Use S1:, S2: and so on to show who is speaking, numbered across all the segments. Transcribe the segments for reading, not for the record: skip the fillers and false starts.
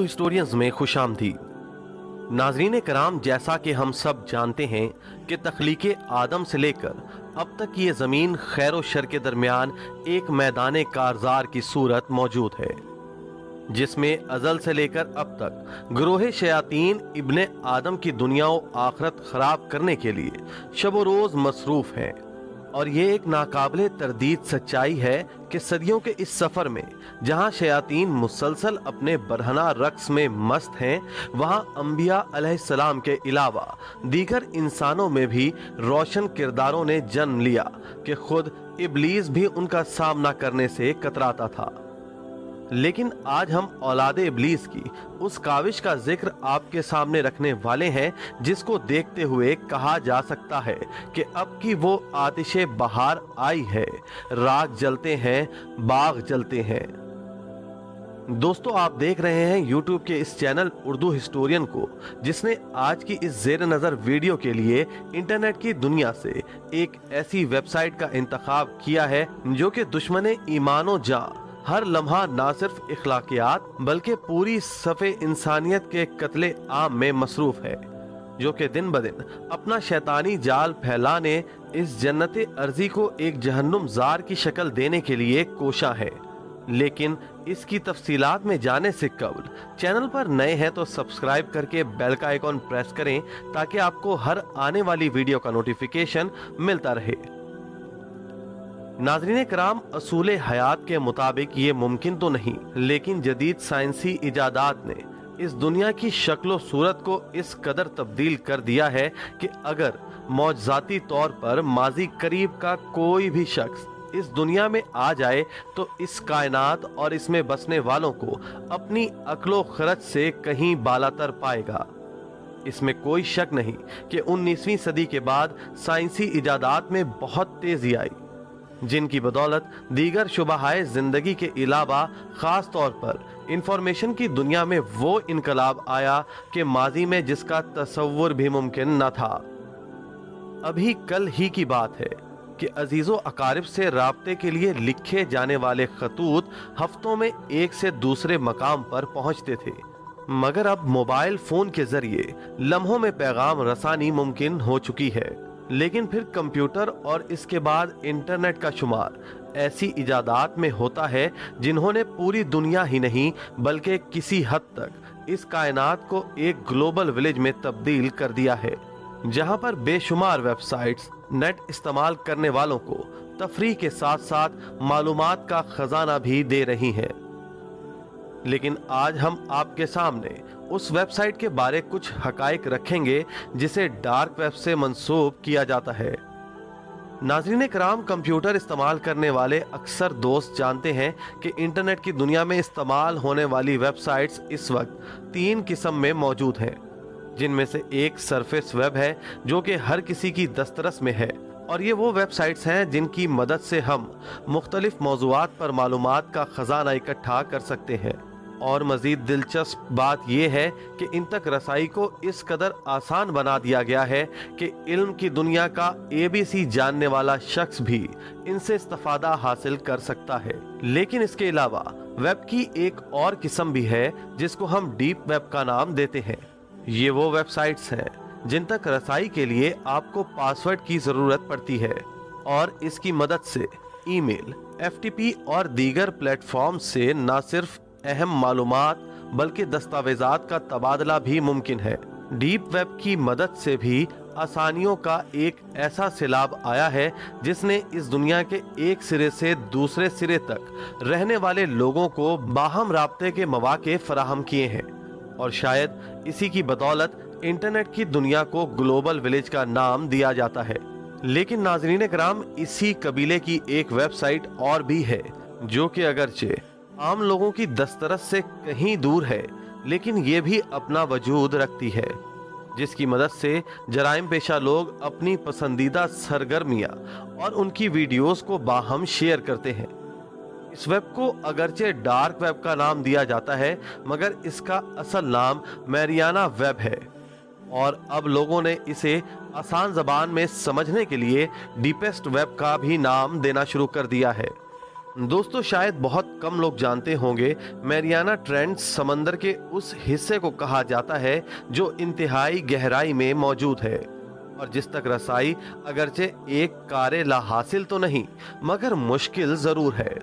S1: Urdu historians में खुशामदीद। नाजरीन कराम, जैसा कि हम सब जानते हैं कि तख्लीक़े आदम से लेकर अब तक ये ज़मीन खैर व शर के दरमियान एक मैदान कारज़ार की सूरत मौजूद है, जिसमें अज़ल से लेकर अब तक ग्रोह शयातीन इब्ने आदम की दुनिया व आखरत ख़राब करने के लिए शब व रोज़ मसरूफ़ हैं। और ये एक नाकाबिले तरदीद सच्चाई है कि सदियों के इस सफ़र में जहाँ शयातीन मुसलसल अपने बरहना रक्स में मस्त हैं, वहाँ अंबिया अलैहिस्सलाम के अलावा दीगर इंसानों में भी रोशन किरदारों ने जन्म लिया कि खुद इब्लीस भी उनका सामना करने से कतराता था। लेकिन आज हम औलादे इब्लीस की उस काविश का जिक्र आपके सामने रखने वाले हैं, जिसको देखते हुए कहा जा सकता है कि अब की वो आतिशे बहार आई है, राग जलते हैं, बाग जलते हैं। दोस्तों, आप देख रहे हैं YouTube के इस चैनल उर्दू हिस्टोरियन को, जिसने आज की इस जेर नज़र वीडियो के लिए इंटरनेट की दुनिया से एक ऐसी वेबसाइट का इंतखाब किया है जो कि दुश्मने ईमानो जां हर लम्हा ना सिर्फ इखलाकियात बल्कि पूरी सफ़े इंसानियत के कत्ले आम में मसरूफ है, जो कि दिन ब दिन अपना शैतानी जाल फैलाने इस जन्नत अर्जी को एक जहन्नुम जार की शक्ल देने के लिए कोशा है। लेकिन इसकी तफसीलात में जाने से कबल चैनल पर नए हैं तो सब्सक्राइब करके बेल का आइकॉन प्रेस करें, ताकि आपको हर आने वाली वीडियो का नोटिफिकेशन मिलता रहे। नाज़रीन कराम, असूल हयात के मुताबिक ये मुमकिन तो नहीं, लेकिन जदीद साइंसी इजादात ने इस दुनिया की शक्ल सूरत को इस कदर तब्दील कर दिया है कि अगर मौजज़ाती तौर पर माजी करीब का कोई भी शख्स इस दुनिया में आ जाए तो इस कायनात और इसमें बसने वालों को अपनी अक्लो खरच से कहीं बालातर पाएगा। इसमें कोई शक नहीं कि 19वीं सदी के बाद साइंसी इजादात में बहुत तेजी आई, जिनकी बदौलत दीगर शुबाहाए जिंदगी के अलावा खास तौर पर इंफॉर्मेशन की दुनिया में वो इनकलाब आया कि माजी में जिसका तसव्वुर भी मुमकिन न था। अभी कल ही की बात है कि अजीजों अकारिब से राब्ते के लिए लिखे जाने वाले खतूत हफ्तों में एक से दूसरे मकाम पर पहुंचते थे, मगर अब मोबाइल फोन के जरिए लम्हों में पैगाम रसानी मुमकिन हो चुकी है। लेकिन फिर कंप्यूटर और इसके बाद इंटरनेट का शुमार ऐसी इजादात में होता है जिन्होंने पूरी दुनिया ही नहीं बल्कि किसी हद तक इस कायनात को एक ग्लोबल विलेज में तब्दील कर दिया है, जहां पर बेशुमार वेबसाइट्स नेट इस्तेमाल करने वालों को तफरीह के साथ साथ मालूमात का खजाना भी दे रही हैं। लेकिन आज हम आपके सामने उस वेबसाइट के बारे कुछ हकाइक रखेंगे जिसे डार्क वेब से मंसूब किया जाता है। नाज़रीन कराम, कंप्यूटर इस्तेमाल करने वाले अक्सर दोस्त जानते हैं कि इंटरनेट की दुनिया में इस्तेमाल होने वाली वेबसाइट्स इस वक्त 3 किस्म में मौजूद हैं, जिनमें से एक सरफेस वेब है जो कि हर किसी की दस्तरस में है, और ये वो वेबसाइट्स हैं जिनकी मदद से हम मुख्तलिफ मौज़ूआत पर मालूमात का खजाना इकट्ठा कर सकते हैं। और मजीद दिलचस्प बात यह है कि इन तक रसाई को इस कदर आसान बना दिया गया है कि इल्म की दुनिया का ABC जानने वाला शख्स भी इनसे इस्तिफादा हासिल कर सकता है। लेकिन इसके अलावा वेब की एक और किस्म भी है जिसको हम डीप वेब का नाम देते हैं। ये वो वेबसाइट्स हैं जिन तक रसाई के लिए आपको पासवर्ड की जरूरत पड़ती है, और इसकी मदद से ईमेल, FTP और दीगर प्लेटफॉर्म से न सिर्फ अहम मालूमात बल्कि दस्तावेजात का तबादला भी मुमकिन है। डीप वेब की मदद से भी आसानियों का एक ऐसा सैलाब आया है जिसने इस दुनिया के एक सिरे से दूसरे सिरे तक रहने वाले लोगों को बाहम राब्ते के मौके फराहम किए हैं, और शायद इसी की बदौलत इंटरनेट की दुनिया को ग्लोबल विलेज का नाम दिया जाता है। लेकिन नाज़रीन कराम, इसी कबीले की एक वेबसाइट और भी है जो कि अगरचे आम लोगों की दस्तरस से कहीं दूर है, लेकिन ये भी अपना वजूद रखती है, जिसकी मदद से जराइम पेशा लोग अपनी पसंदीदा सरगर्मियां और उनकी वीडियोस को बाहम शेयर करते हैं। इस वेब को अगरचे डार्क वेब का नाम दिया जाता है, मगर इसका असल नाम मैरियाना वेब है, और अब लोगों ने इसे आसान ज़बान में समझने के लिए डीपेस्ट वेब का भी नाम देना शुरू कर दिया है। दोस्तों, शायद बहुत कम लोग जानते होंगे, मैरियाना ट्रेंच समंदर के उस हिस्से को कहा जाता है जो इंतहाई गहराई में मौजूद है और जिस तक रसाई अगरचे एक कारे ला हासिल तो नहीं मगर मुश्किल जरूर है।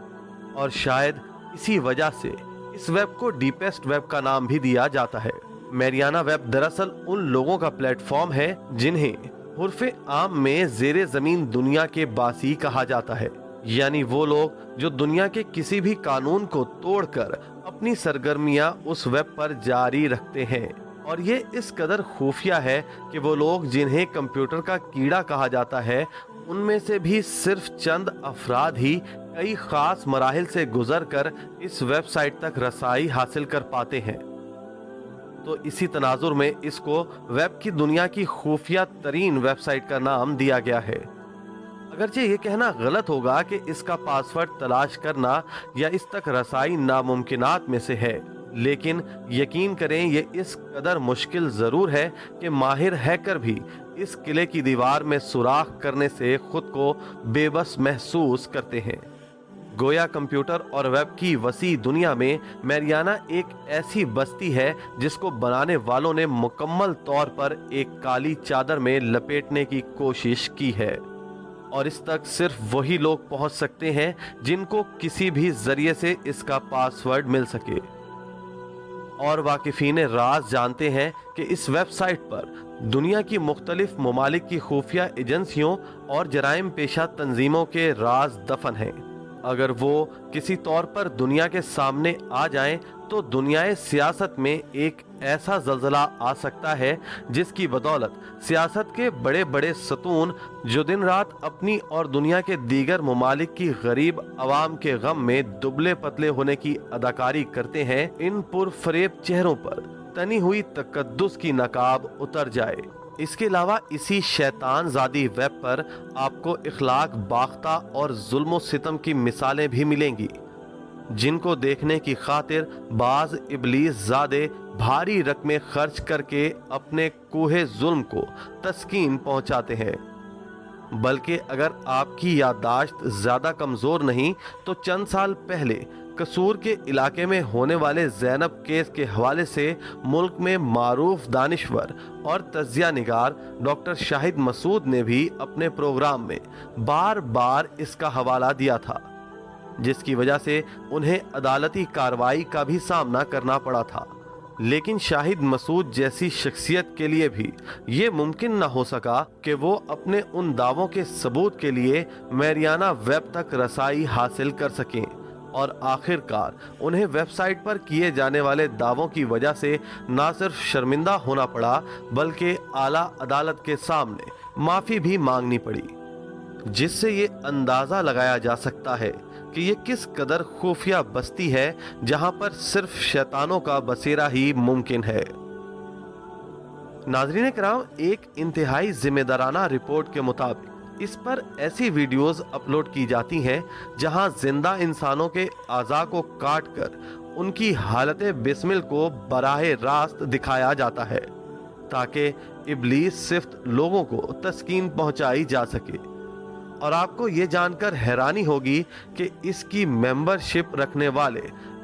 S1: और शायद इसी वजह से इस वेब को डीपेस्ट वेब का नाम भी दिया जाता है। मैरियाना वेब दरअसल उन लोगों का प्लेटफॉर्म है जिन्हें उर्फे आम में जेरे जमीन दुनिया के बासी कहा जाता है, यानी वो लोग जो दुनिया के किसी भी कानून को तोड़कर अपनी सरगर्मियां उस वेब पर जारी रखते हैं। और ये इस कदर खुफिया है कि वो लोग जिन्हें कंप्यूटर का कीड़ा कहा जाता है, उनमें से भी सिर्फ चंद अफराद ही कई खास मराहिल से गुजरकर इस वेबसाइट तक रसाई हासिल कर पाते हैं। तो इसी तनाजुर में इसको वेब की दुनिया की खुफिया तरीन वेबसाइट का नाम दिया गया है। अगरचे ये कहना गलत होगा कि इसका पासवर्ड तलाश करना या इस तक रसाई नामुमकिनात में से है, लेकिन यकीन करें ये इस कदर मुश्किल जरूर है कि माहिर हैकर भी इस किले की दीवार में सुराख करने से खुद को बेबस महसूस करते हैं। गोया कंप्यूटर और वेब की वसी दुनिया में मैरियाना एक ऐसी बस्ती है जिसको बनाने वालों ने मुकम्मल तौर पर एक काली चादर में लपेटने की कोशिश की है और इस तक सिर्फ वही लोग पहुंच सकते हैं जिनको किसी भी जरिए से इसका पासवर्ड मिल सके। और वाकिफीन राज जानते हैं कि इस वेबसाइट पर दुनिया की मुख्तलिफ ममालिक की खुफिया एजेंसियों और जराइम पेशा तंजीमों के राज दफन हैं। अगर वो किसी तौर पर दुनिया के सामने आ जाएं तो दुनियाए सियासत में एक ऐसा जल्जला आ सकता है जिसकी बदौलत सियासत के बड़े बड़े सतून जो दिन रात अपनी और दुनिया के दीगर ममालिक की गरीब अवाम के गम में दुबले पतले होने की अदाकारी करते हैं, इन पुरफरेब चेहरों पर तनी हुई तकद्दुस की नकाब उतर जाए। इसके अलावा इसी शैतान ज़ादी वेब पर आपको इखलाक बाख्ता और जुल्म सितम की मिसालें भी मिलेंगी, जिनको देखने की खातिर बाज इबलीस ज़ादे भारी रकमें खर्च करके अपने कूहे जुल्म को तस्कीन पहुंचाते हैं। बल्कि अगर आपकी याददाश्त ज़्यादा कमज़ोर नहीं तो चंद साल पहले कसूर के इलाके में होने वाले ज़ैनब केस के हवाले से मुल्क में मारूफ दानिश्वर और तज्जिया निगार डॉक्टर शाहिद मसूद ने भी अपने प्रोग्राम में बार बार इसका हवाला दिया था, जिसकी वजह से उन्हें अदालती कार्रवाई का भी सामना करना पड़ा था। लेकिन शाहिद मसूद जैसी शख्सियत के लिए भी ये मुमकिन न हो सका कि वो अपने उन दावों के सबूत के लिए मैरियाना वेब तक रसाई हासिल कर सकें और आखिरकार उन्हें वेबसाइट पर किए जाने वाले दावों की वजह से न सिर्फ शर्मिंदा होना पड़ा बल्कि आला अदालत के सामने माफ़ी भी मांगनी पड़ी, जिससे ये अंदाज़ा लगाया जा सकता है कि ये किस कदर खुफिया बस्ती है जहां पर सिर्फ शैतानों का बसेरा ही मुमकिन है। नाज़रीन किराम, एक इंतहाई जिम्मेदाराना रिपोर्ट के मुताबिक इस पर ऐसी वीडियोस अपलोड की जाती हैं जहां जिंदा इंसानों के आज़ा को काट कर उनकी हालत बिस्मिल को बराहे रास्त दिखाया जाता है ताकि इब्लीस सिर्फ लोगों को तस्कीन पहुंचाई जा सके। और आपको ये जानकर हैरानी होगी कि इसकी मेंबरशिप रखने वाले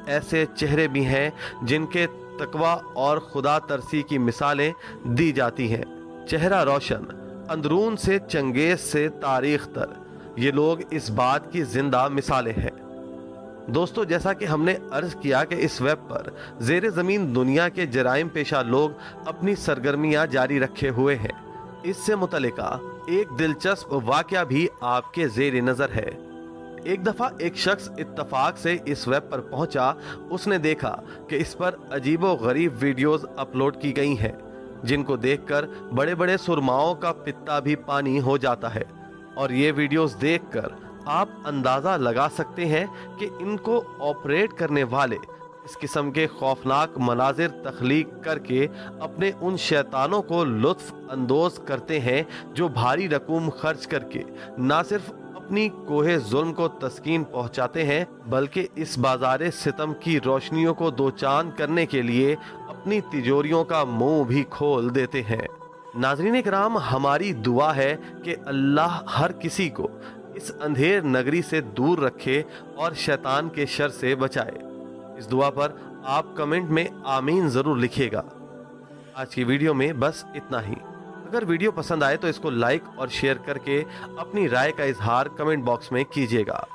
S1: ऐसे चेहरे भी हैं जिनके तकवा और खुदा तरसी की मिसालें दी जाती हैं। चेहरा रोशन, अंदरून से चंगेज से तारीख तर, ये लोग इस बात की जिंदा मिसालें हैं। दोस्तों, जैसा कि हमने अर्ज किया कि इस वेब पर ज़ेरे ज़मीन दुनिया के जराइम पेशा लोग अपनी सरगर्मियां जारी रखे हुए हैं। इससे मुतल्लिका एक दिलचस्प वाकया भी आपके ज़ेरे नज़र है। एक दफ़ा एक शख्स इत्तफाक से इस वेब पर पहुंचा। उसने देखा कि इस पर अजीबो गरीब वीडियोस अपलोड की गई हैं जिनको देखकर बड़े बड़े सुरमाओं का पित्ता भी पानी हो जाता है। और ये वीडियोस देखकर आप अंदाज़ा लगा सकते हैं कि इनको ऑपरेट करने वाले इस किस्म के खौफनाक मनाजिर तख्लीक करके अपने उन शैतानों को लुत्फ अंदोज करते हैं जो भारी रकूम खर्च करके ना सिर्फ अपनी कोहे जुल्म को तस्कीन पहुंचाते हैं बल्कि इस बाजारे सितम की रोशनियों को दो चांद करने के लिए अपनी तिजोरियों का मुंह भी खोल देते हैं। नाज़रीन किराम, हमारी दुआ है कि अल्लाह हर किसी को इस अंधेर नगरी से दूर रखे और शैतान के शर से बचाए। इस दुआ पर आप कमेंट में आमीन जरूर लिखिएगा। आज की वीडियो में बस इतना ही। अगर वीडियो पसंद आए तो इसको लाइक और शेयर करके अपनी राय का इजहार कमेंट बॉक्स में कीजिएगा।